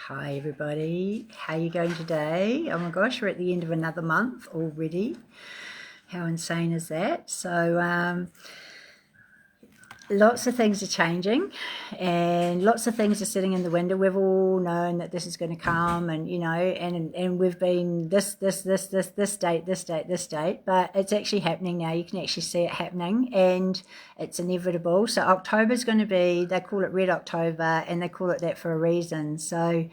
Hi everybody, how are you going today? Oh my gosh, we're at the end of another month already. How insane is that? So lots of things are changing and lots of things are sitting in the window. We've all known that this is going to come, and and we've been this date, but it's actually happening now. You can actually see it happening and it's inevitable. So October's going to be, they call it Red October, and they call it that for a reason. So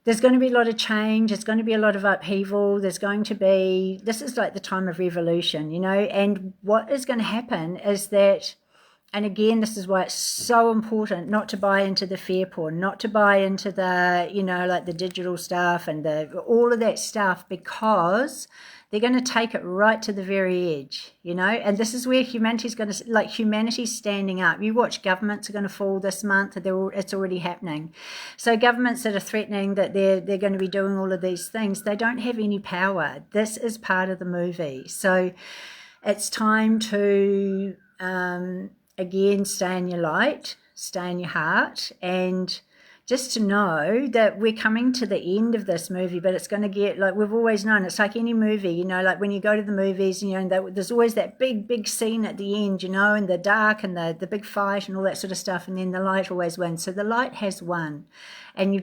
there's going to be a lot of change. It's going to be a lot of upheaval. This is like the time of revolution, and what is going to happen is that, and again, this is why it's so important not to buy into the fear porn, not to buy into the, like the digital stuff and all of that stuff, because they're going to take it right to the very edge, and this is where humanity's going to, like, humanity's standing up. You watch, governments are going to fall this month. It's already happening. So governments that are threatening that they're going to be doing all of these things, they don't have any power. This is part of the movie. So it's time to, again, stay in your light, stay in your heart, and just to know that we're coming to the end of this movie, but it's going to get, like we've always known, it's like any movie, like when you go to the movies, there's always that big scene at the end, and the dark and the big fight and all that sort of stuff, and then the light always wins. So the light has won, and we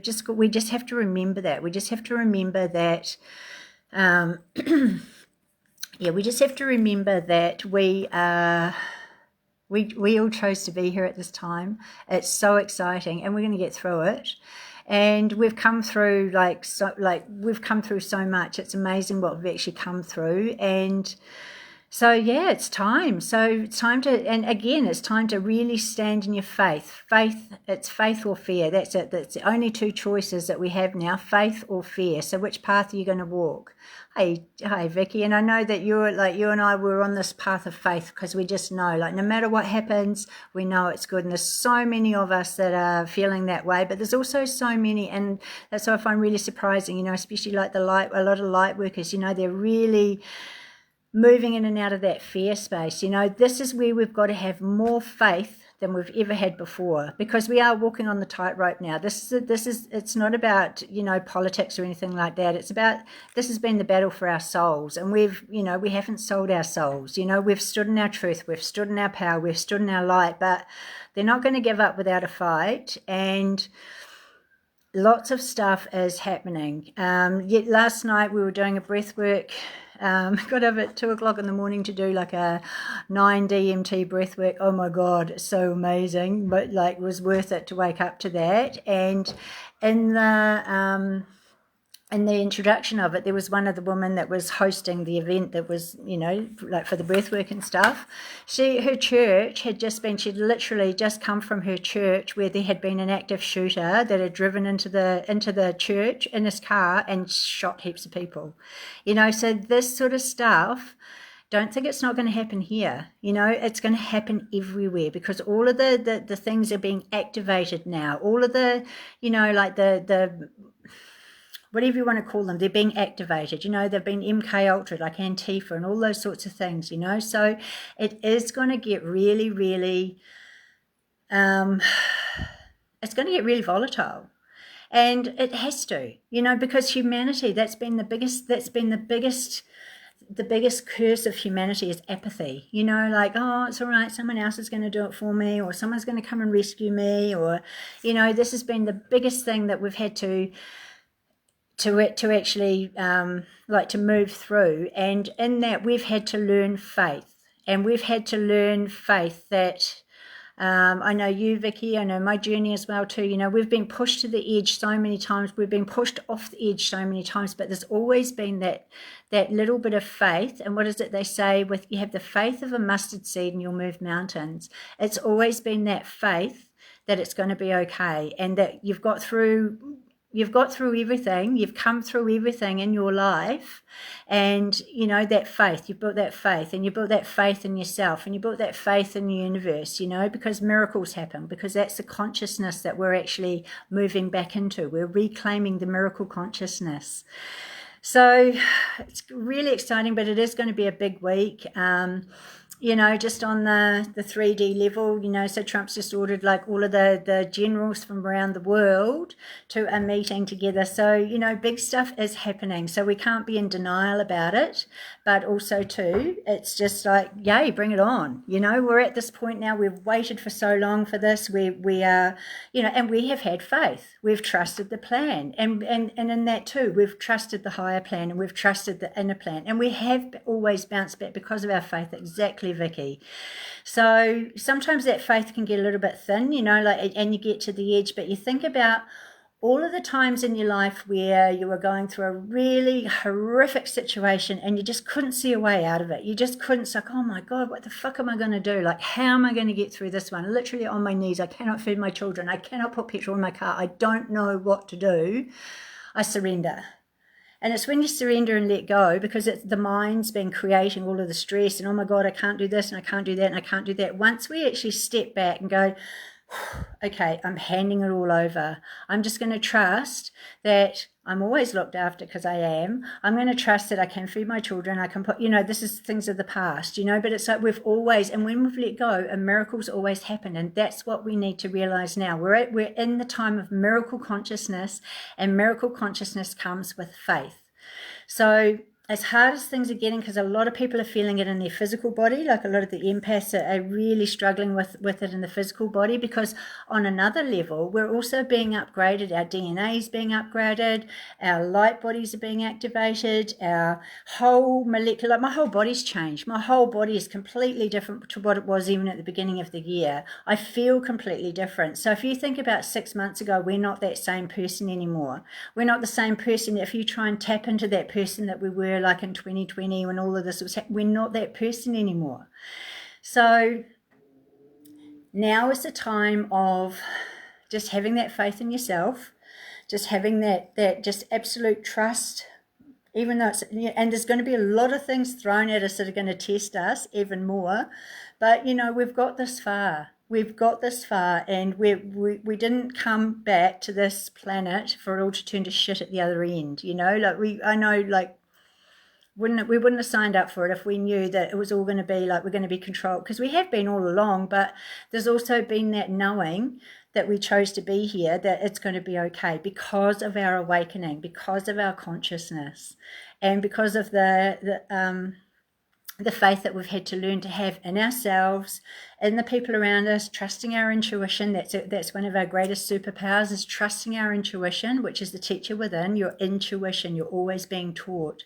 just have to remember that. We just have to remember that, we just have to remember that we all chose to be here at this time. It's so exciting, and we're going to get through it. And we've come through we've come through so much. It's amazing what we've actually come through. And so it's time. So it's time to, and again, it's time to really stand in your faith. It's faith or fear. That's it. That's the only two choices that we have now, faith or fear. So which path are you going to walk? Hi, Vicky. And I know that you and I were on this path of faith, because we just know, like, no matter what happens, we know it's good. And there's so many of us that are feeling that way, but there's also so many, and that's what I find really surprising, especially like a lot of light workers, they're really moving in and out of that fear space. This is where we've got to have more faith than we've ever had before, because we are walking on the tightrope now. It's not about, politics or anything like that. It's about, this has been the battle for our souls, and we haven't sold our souls. We've stood in our truth, we've stood in our power, we've stood in our light, but they're not going to give up without a fight. And lots of stuff is happening. Yet last night we were doing a breath work. Got up at 2 o'clock in the morning to do like a 9 DMT breath work. Oh my God, so amazing. But it was worth it to wake up to that. And in the introduction of it, there was one of the women that was hosting the event that was, for the breathwork and stuff. Her church she'd literally just come from her church where there had been an active shooter that had driven into the church in his car and shot heaps of people. So this sort of stuff, don't think it's not going to happen here. It's going to happen everywhere, because all of the things are being activated now. All of the, the whatever you want to call them, they're being activated. They've been MK Ultra, like Antifa and all those sorts of things, So it is going to get really, really, it's going to get really volatile. And it has to, because humanity, the biggest curse of humanity is apathy. Oh, it's all right, someone else is going to do it for me, or someone's going to come and rescue me, or, this has been the biggest thing that we've had to actually to move through. And in that, we've had to learn faith, and we've had to learn faith that I know you, Vicky, I know my journey as well too. We've been pushed to the edge so many times, we've been pushed off the edge so many times, but there's always been that little bit of faith. And what is it they say, with you have the faith of a mustard seed and you'll move mountains. It's always been that faith that it's going to be okay, and that you've got through everything, you've come through everything in your life, and that faith, you built that faith, and you built that faith in yourself, and you built that faith in the universe, because miracles happen, because that's the consciousness that we're actually moving back into. We're reclaiming the miracle consciousness. So it's really exciting, but it is going to be a big week. you know, just on the 3D level, you know, so Trump's just ordered like all of the generals from around the world to a meeting together. So, you know, big stuff is happening. So we can't be in denial about it, but also too, it's just like, yay, bring it on. You know, we're at this point now, we've waited for so long for this. We are, you know, and we have had faith. We've trusted the plan. And in that too, we've trusted the higher plan and we've trusted the inner plan. And we have always bounced back because of our faith. Exactly, Vicky. So sometimes that faith can get a little bit thin, you know, like, and you get to the edge, but you think about all of the times in your life where you were going through a really horrific situation and you just couldn't see a way out of it. You just couldn't, it's like, oh my God, what the fuck am I going to do? Like, how am I going to get through this one? Literally on my knees. I cannot feed my children. I cannot put petrol in my car. I don't know what to do. I surrender. And it's when you surrender and let go, because it's the mind's been creating all of the stress and, oh my God, I can't do this and I can't do that and I can't do that. Once we actually step back and go, okay, I'm handing it all over. I'm just going to trust that I'm always looked after because I am. I'm going to trust that I can feed my children. I can put, you know, this is things of the past, you know, but it's like we've always, and when we've let go, a miracle's always happen. And that's what we need to realize now. We're in the time of miracle consciousness, and miracle consciousness comes with faith. So as hard as things are getting, because a lot of people are feeling it in their physical body, like a lot of the empaths are really struggling with it in the physical body, because on another level, we're also being upgraded. Our DNA is being upgraded. Our light bodies are being activated. Our whole molecular, my whole body's changed. My whole body is completely different to what it was even at the beginning of the year. I feel completely different. So if you think about 6 months ago, we're not that same person anymore. We're not the same person. If you try and tap into that person that we were like in 2020 when all of this was happening, we're not that person anymore. So now is the time of just having that faith in yourself, just having that just absolute trust, even though it's, and there's going to be a lot of things thrown at us that are going to test us even more, but you know, we've got this far. We've got this far, and we didn't come back to this planet for it all to turn to shit at the other end. You know, like I know, like, we wouldn't have signed up for it if we knew that it was all going to be like we're going to be controlled, because we have been all along, but there's also been that knowing that we chose to be here, that it's going to be okay because of our awakening, because of our consciousness, and because of the faith that we've had to learn to have in ourselves, in the people around us, trusting our intuition. That's one of our greatest superpowers, is trusting our intuition, which is the teacher within, your intuition. You're always being taught.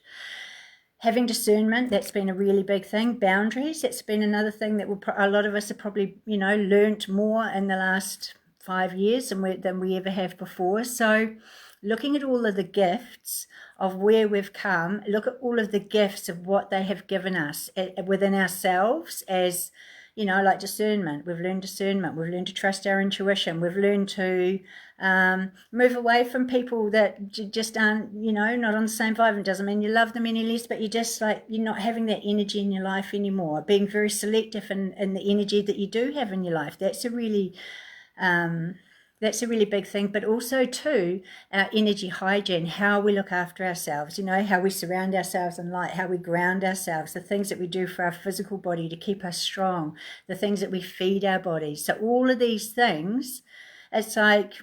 Having discernment, that's been a really big thing. Boundaries, that's been another thing that a lot of us have probably, you know, learnt more in the last 5 years than we ever have before. So looking at all of the gifts of where we've come, look at all of the gifts of what they have given us within ourselves, as, you know, like discernment. We've learned discernment. We've learned to trust our intuition. We've learned to move away from people that just aren't, you know, not on the same vibe. It doesn't mean you love them any less, but you're just like, you're not having that energy in your life anymore. Being very selective in the energy that you do have in your life. That's a really big thing. But also too, our energy hygiene, how we look after ourselves, you know, how we surround ourselves in light, how we ground ourselves, the things that we do for our physical body to keep us strong, the things that we feed our bodies. So all of these things, it's like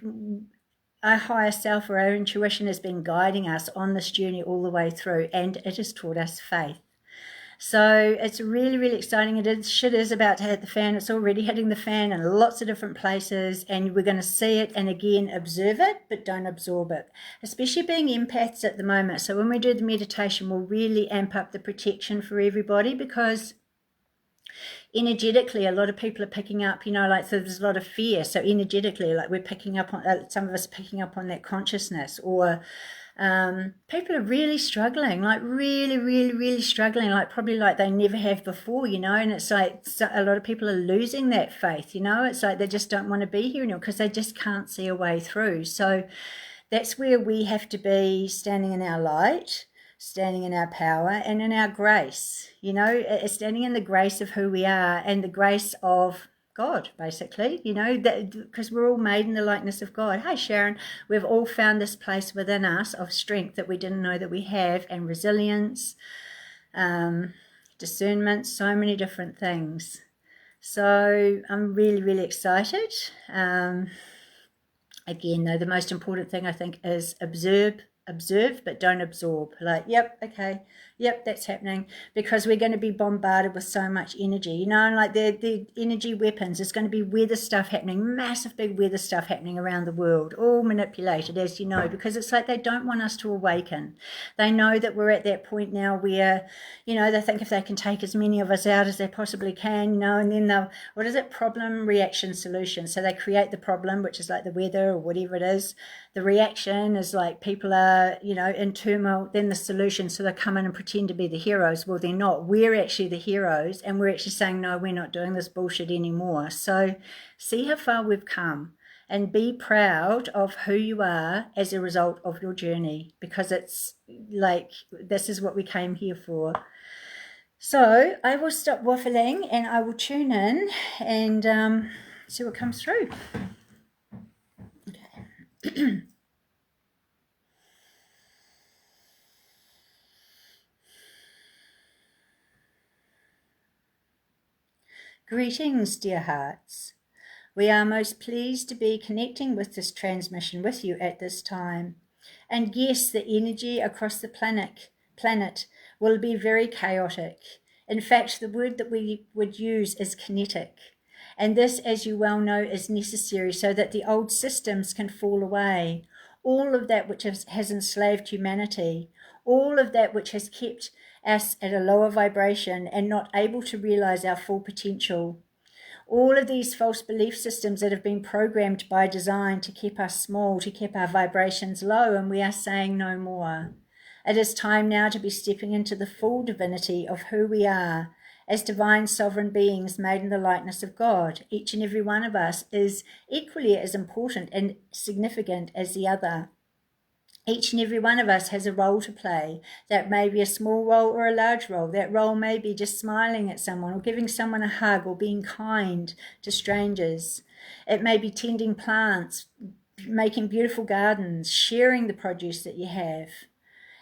our higher self or our intuition has been guiding us on this journey all the way through, and it has taught us faith. So it's really, really exciting. Shit is about to hit the fan. It's already hitting the fan in lots of different places, and we're going to see it and again observe it, but don't absorb it, especially being empaths at the moment. So when we do the meditation, we'll really amp up the protection for everybody, because energetically a lot of people are picking up, you know, like, so there's a lot of fear. So energetically, like, we're picking up on, some of us picking up on that consciousness, or people are really struggling, like really, really, really struggling, like probably like they never have before, you know. And it's like a lot of people are losing that faith, you know. It's like they just don't want to be here anymore because they just can't see a way through. So that's where we have to be standing in our light, standing in our power and in our grace, you know, standing in the grace of who we are and the grace of God, basically, you know, that because we're all made in the likeness of God. Hi, Sharon. We've all found this place within us of strength that we didn't know that we have, and resilience, discernment, so many different things. So I'm really, really excited. Again, though, the most important thing I think is observe, but don't absorb. Like, yep, okay, yep, that's happening, because we're going to be bombarded with so much energy, you know, and like the energy weapons, there's going to be weather stuff happening, massive big weather stuff happening around the world, all manipulated, as you know, because it's like they don't want us to awaken. They know that we're at that point now where, you know, they think if they can take as many of us out as they possibly can, you know, and then they'll, what is it, problem, reaction, solution. So they create the problem, which is like the weather or whatever it is. The reaction is like people are, you know, in turmoil. Then the solution, so they come in and pretend to be the heroes. Well, they're not. We're actually the heroes, and we're actually saying, no, we're not doing this bullshit anymore. So see how far we've come, and be proud of who you are as a result of your journey, because it's like, this is what we came here for. So I will stop waffling and I will tune in and see what comes through. Okay. Greetings, dear hearts. We are most pleased to be connecting with this transmission with you at this time. And yes, the energy across the planet will be very chaotic. In fact, the word that we would use is kinetic. And this, as you well know, is necessary so that the old systems can fall away. All of that which has enslaved humanity, all of that which has kept us at a lower vibration and not able to realize our full potential. All of these false belief systems that have been programmed by design to keep us small, to keep our vibrations low, and we are saying no more. It is time now to be stepping into the full divinity of who we are as divine sovereign beings made in the likeness of God. Each and every one of us is equally as important and significant as the other. Each and every one of us has a role to play. That may be a small role or a large role. That role may be just smiling at someone or giving someone a hug or being kind to strangers. It may be tending plants, making beautiful gardens, sharing the produce that you have.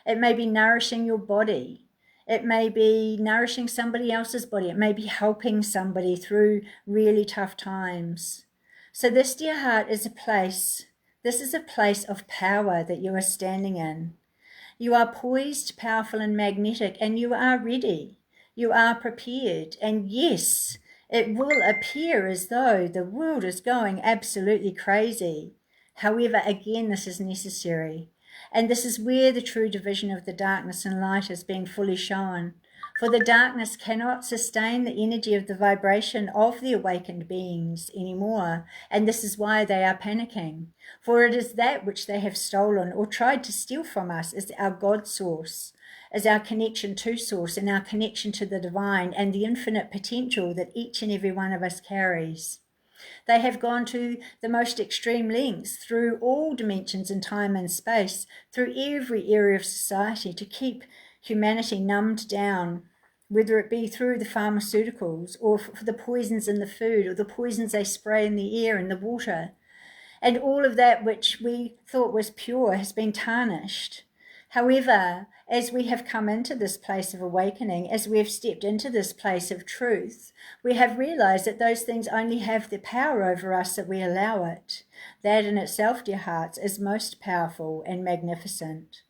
It may be nourishing your body. It may be nourishing somebody else's body. It may be helping somebody through really tough times. So this, dear heart, is a place. This is a place of power that you are standing in. You are poised, powerful, and magnetic, and you are ready. You are prepared. And yes, it will appear as though the world is going absolutely crazy. However, again, this is necessary. And this is where the true division of the darkness and light is being fully shown. For the darkness cannot sustain the energy of the vibration of the awakened beings anymore, and this is why they are panicking. For it is that which they have stolen or tried to steal from us is our God source, is our connection to source and our connection to the divine and the infinite potential that each and every one of us carries. They have gone to the most extreme lengths through all dimensions in time and space, through every area of society, to keep humanity numbed down, whether it be through the pharmaceuticals or for the poisons in the food or the poisons they spray in the air and the water. And all of that which we thought was pure has been tarnished. However, as we have come into this place of awakening, as we have stepped into this place of truth, we have realized that those things only have the power over us that we allow it. That in itself, dear hearts, is most powerful and magnificent.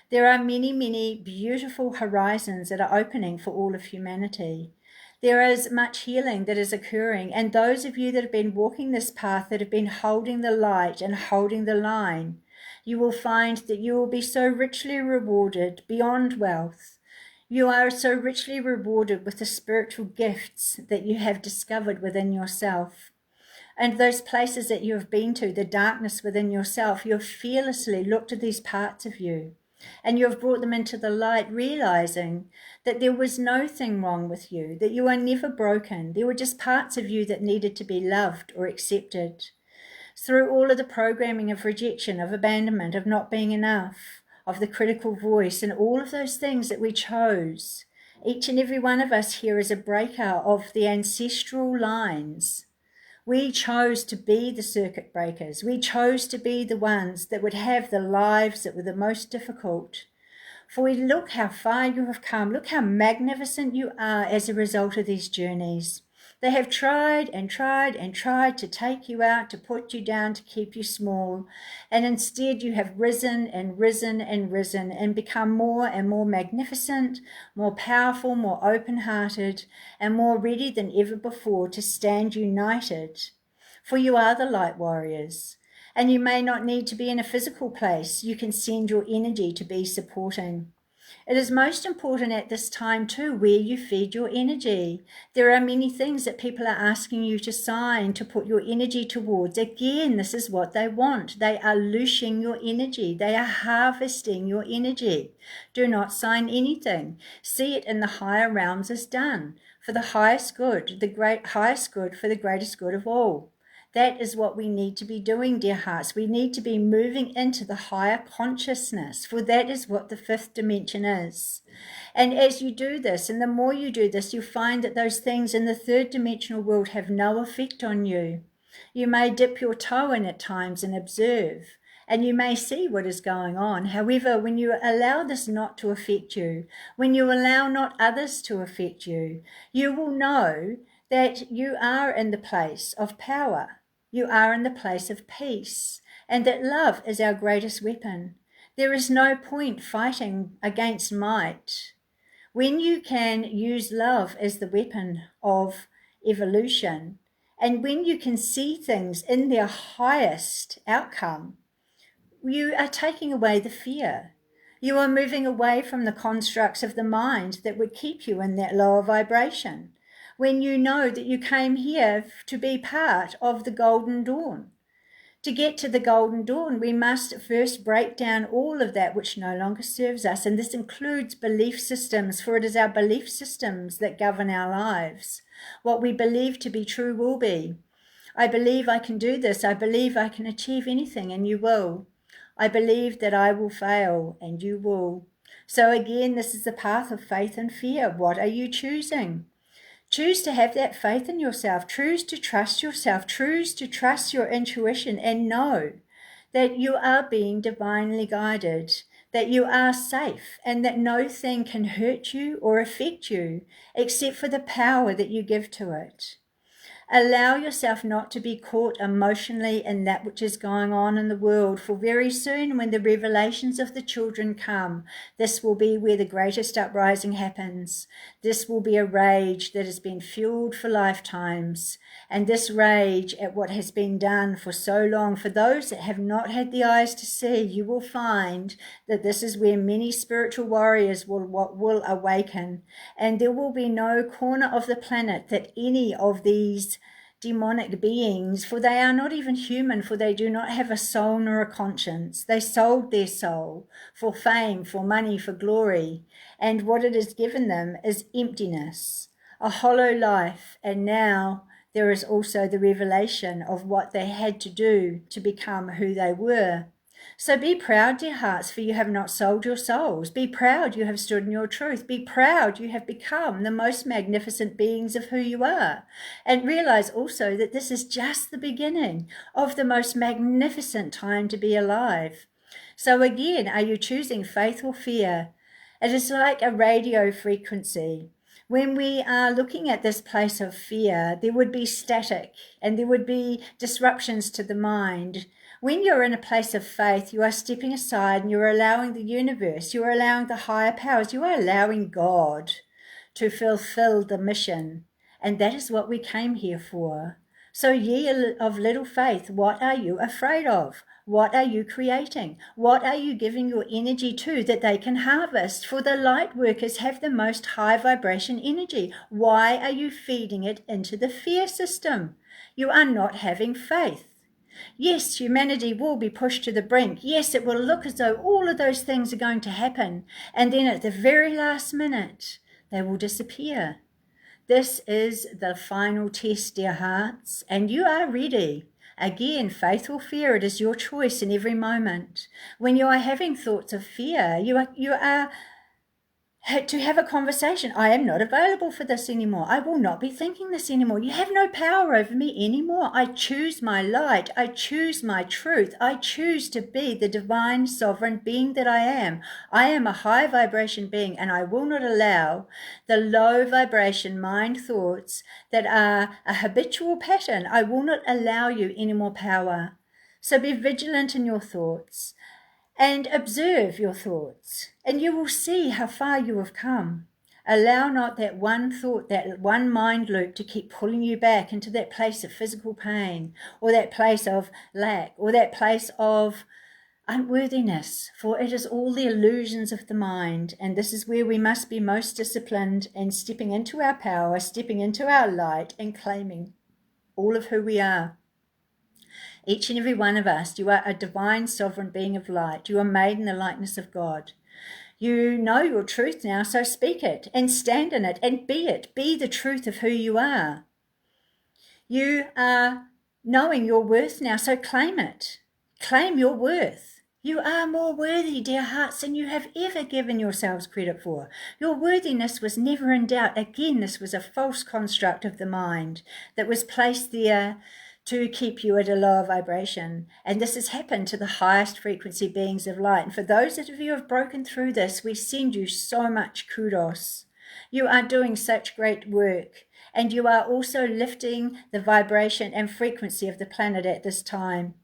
There are many, many beautiful horizons that are opening for all of humanity. There is much healing that is occurring, and those of you that have been walking this path, that have been holding the light and holding the line, you will find that you will be so richly rewarded beyond wealth. You are so richly rewarded with the spiritual gifts that you have discovered within yourself. And those places that you have been to, the darkness within yourself, you have fearlessly looked at these parts of you. And you have brought them into the light, realizing that there was nothing wrong with you, that you are never broken. There were just parts of you that needed to be loved or accepted. Through all of the programming of rejection, of abandonment, of not being enough, of the critical voice, and all of those things that we chose, each and every one of us here is a breaker of the ancestral lines. We chose to be the circuit breakers. We chose to be the ones that would have the lives that were the most difficult. For look how far you have come. Look how magnificent you are as a result of these journeys. They have tried and tried and tried to take you out, to put you down, to keep you small. And instead you have risen and risen and risen and become more and more magnificent, more powerful, more open-hearted, and more ready than ever before to stand united. For you are the light warriors. And you may not need to be in a physical place. You can send your energy to be supporting. It is most important at this time too where you feed your energy. There are many things that people are asking you to sign, to put your energy towards. Again, this is what they want. They are loosing your energy. They are harvesting your energy. Do not sign anything. See it in the higher realms as done for the highest good, highest good for the greatest good of all. That is what we need to be doing, dear hearts. We need to be moving into the higher consciousness, for that is what the fifth dimension is. And as you do this, and the more you do this, you find that those things in the third dimensional world have no effect on you. You may dip your toe in at times and observe, and you may see what is going on. However, when you allow this not to affect you, when you allow not others to affect you, you will know that you are in the place of power. You are in the place of peace, and that love is our greatest weapon. There is no point fighting against might. When you can use love as the weapon of evolution, and when you can see things in their highest outcome, you are taking away the fear. You are moving away from the constructs of the mind that would keep you in that lower vibration. When you know that you came here to be part of the golden dawn. To get to the golden dawn, we must first break down all of that which no longer serves us. And this includes belief systems, for it is our belief systems that govern our lives. What we believe to be true will be. I believe I can do this. I believe I can achieve anything, and you will. I believe that I will fail, and you will. So again, this is the path of faith and fear. What are you choosing? Choose to have that faith in yourself. Choose to trust yourself. Choose to trust your intuition and know that you are being divinely guided, that you are safe, and that no thing can hurt you or affect you except for the power that you give to it. Allow yourself not to be caught emotionally in that which is going on in the world, for very soon when the revelations of the children come, this will be where the greatest uprising happens. This will be a rage that has been fueled for lifetimes, and this rage at what has been done for so long, for those that have not had the eyes to see, you will find that this is where many spiritual warriors will awaken, and there will be no corner of the planet that any of these demonic beings, for they are not even human, for they do not have a soul nor a conscience. They sold their soul for fame, for money, for glory, and what it has given them is emptiness, a hollow life. And now there is also the revelation of what they had to do to become who they were. So be proud, dear hearts, for you have not sold your souls. Be proud you have stood in your truth. Be proud you have become the most magnificent beings of who you are. And realize also that this is just the beginning of the most magnificent time to be alive. So again, are you choosing faith or fear? It is like a radio frequency. When we are looking at this place of fear, there would be static and there would be disruptions to the mind. When you're in a place of faith, you are stepping aside and you're allowing the universe, you're allowing the higher powers, you are allowing God to fulfill the mission. And that is what we came here for. So ye of little faith, what are you afraid of? What are you creating? What are you giving your energy to that they can harvest? For the light workers have the most high vibration energy. Why are you feeding it into the fear system? You are not having faith. Yes, humanity will be pushed to the brink. Yes, it will look as though all of those things are going to happen. And then at the very last minute, they will disappear. This is the final test, dear hearts, and you are ready. Again, faith or fear, it is your choice in every moment. When you are having thoughts of fear, you are to have a conversation. I am not available for this anymore. I will not be thinking this anymore. You have no power over me anymore. I choose my light. I choose my truth. I choose to be the divine sovereign being that I am. I am a high vibration being, and I will not allow the low vibration mind thoughts that are a habitual pattern. I will not allow you any more power. So be vigilant in your thoughts and observe your thoughts, and you will see how far you have come. Allow not that one thought, that one mind loop to keep pulling you back into that place of physical pain, or that place of lack, or that place of unworthiness, for it is all the illusions of the mind. And this is where we must be most disciplined and stepping into our power, stepping into our light, and claiming all of who we are. Each and every one of us, you are a divine sovereign being of light. You are made in the likeness of God. You know your truth now, so speak it and stand in it and be it. Be the truth of who you are. You are knowing your worth now, so claim it. Claim your worth. You are more worthy, dear hearts, than you have ever given yourselves credit for. Your worthiness was never in doubt. Again, this was a false construct of the mind that was placed there to keep you at a lower vibration. And this has happened to the highest frequency beings of light. And for those of you who have broken through this, we send you so much kudos. You are doing such great work. And you are also lifting the vibration and frequency of the planet at this time.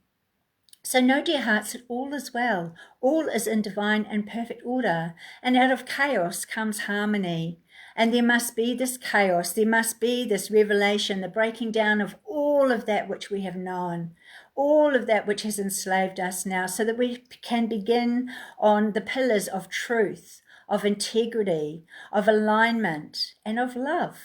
So know, dear hearts, that all is well. All is in divine and perfect order. And out of chaos comes harmony. And there must be this chaos, there must be this revelation, the breaking down of all of that which we have known, all of that which has enslaved us now, so that we can begin on the pillars of truth, of integrity, of alignment, and of love.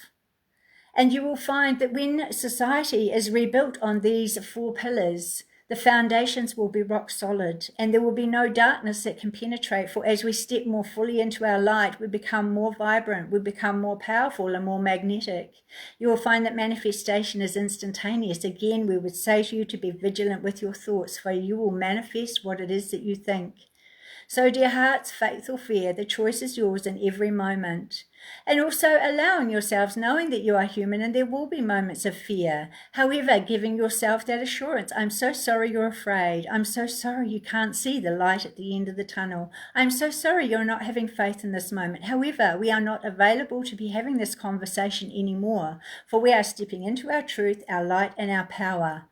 And you will find that when society is rebuilt on these four pillars, the foundations will be rock solid, and there will be no darkness that can penetrate. For as we step more fully into our light, we become more vibrant, we become more powerful and more magnetic. You will find that manifestation is instantaneous. Again, we would say to you to be vigilant with your thoughts, for you will manifest what it is that you think. So, dear hearts, faith or fear, the choice is yours in every moment. And also allowing yourselves, knowing that you are human and there will be moments of fear. However, giving yourself that assurance, I'm so sorry you're afraid. I'm so sorry you can't see the light at the end of the tunnel. I'm so sorry you're not having faith in this moment. However, we are not available to be having this conversation anymore, for we are stepping into our truth, our light, and our power.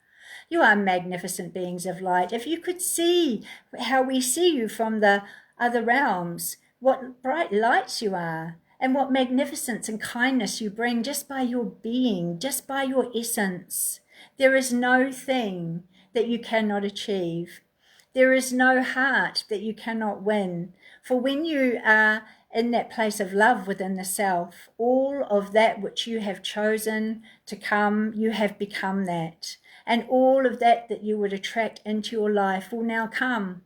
You are magnificent beings of light. If you could see how we see you from the other realms, what bright lights you are, and what magnificence and kindness you bring just by your being, just by your essence. There is no thing that you cannot achieve. There is no heart that you cannot win. For when you are in that place of love within the self, all of that which you have chosen to come, you have become that. And all of that that you would attract into your life will now come,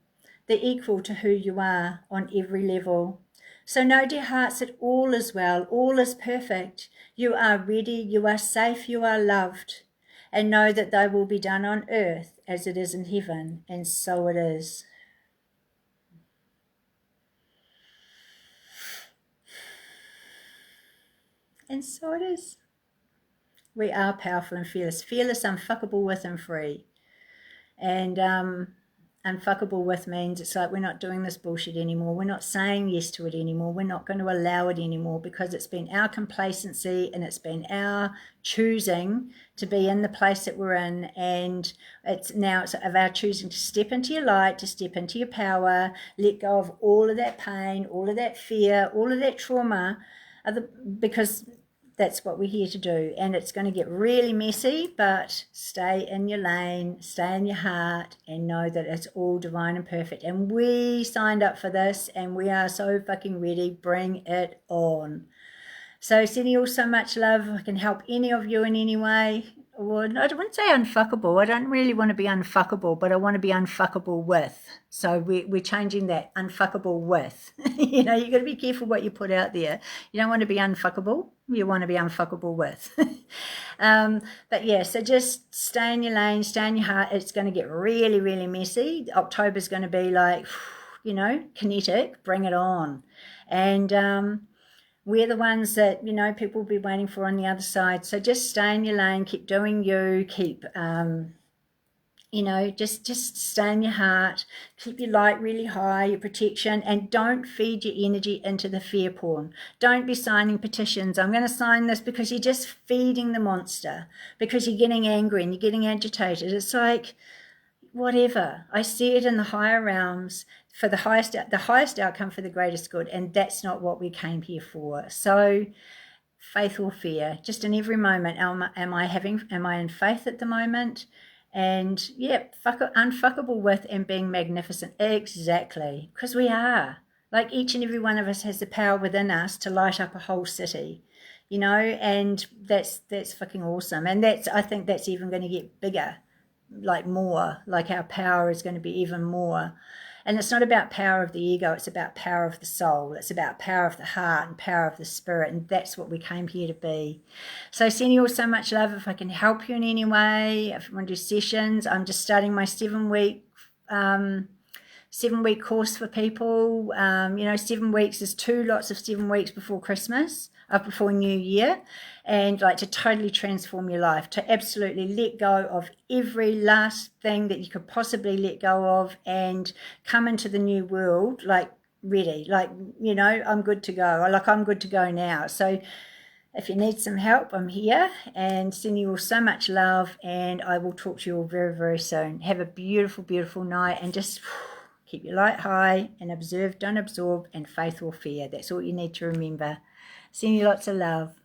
the equal to who you are on every level. So know, dear hearts, that all is well, all is perfect. You are ready, you are safe, you are loved. And know that thy will be done on earth as it is in heaven, and so it is. And so it is. We are powerful and fearless. Fearless, unfuckable with, and free. And unfuckable with means it's like we're not doing this bullshit anymore. We're not saying yes to it anymore. We're not going to allow it anymore, because it's been our complacency and it's been our choosing to be in the place that we're in. And it's of our choosing to step into your light, to step into your power, let go of all of that pain, all of that fear, all of that trauma, because that's what we're here to do. And it's going to get really messy, but stay in your lane, stay in your heart, and know that it's all divine and perfect. And we signed up for this, and we are so fucking ready. Bring it on. So sending you all so much love. If I can help any of you in any way. Well, I wouldn't say unfuckable. I don't really want to be unfuckable, but I want to be unfuckable with. So we're changing that, unfuckable with. You know, you've got to be careful what you put out there. You don't want to be unfuckable. You want to be unfuckable with. But yeah, so just stay in your lane, stay in your heart. It's going to get really, really messy. October's going to be like, you know, kinetic. Bring it on. And we're the ones that, you know, people will be waiting for on the other side. So just stay in your lane, keep doing you, keep, you know, just stay in your heart, keep your light really high, your protection, and don't feed your energy into the fear porn. Don't be signing petitions. I'm going to sign this, because you're just feeding the monster, because you're getting angry and you're getting agitated. It's like, whatever. I see it in the higher realms for the highest outcome for the greatest good, and that's not what we came here for. So faith or fear, just in every moment, am I in faith at the moment? And yeah, unfuckable with and being magnificent. Exactly, because we are. Like, each and every one of us has the power within us to light up a whole city, you know, and that's fucking awesome. And I think that's even going to get bigger, like more, like our power is going to be even more. And it's not about power of the ego, it's about power of the soul, it's about power of the heart and power of the spirit, and that's what we came here to be. So sending you all so much love. If I can help you in any way, if you want to do sessions, I'm just starting my 7-week course for people. You know, 7 weeks is 2 lots of 7 weeks before Christmas, before New Year, and like to totally transform your life, to absolutely let go of every last thing that you could possibly let go of and come into the new world like ready, like, you know, I'm good to go. Like, I'm good to go now. So if you need some help, I'm here, and send you all so much love, and I will talk to you all very, very soon. Have a beautiful, beautiful night, and just keep your light high and observe, don't absorb, and faith or fear. That's all you need to remember. Send you lots of love.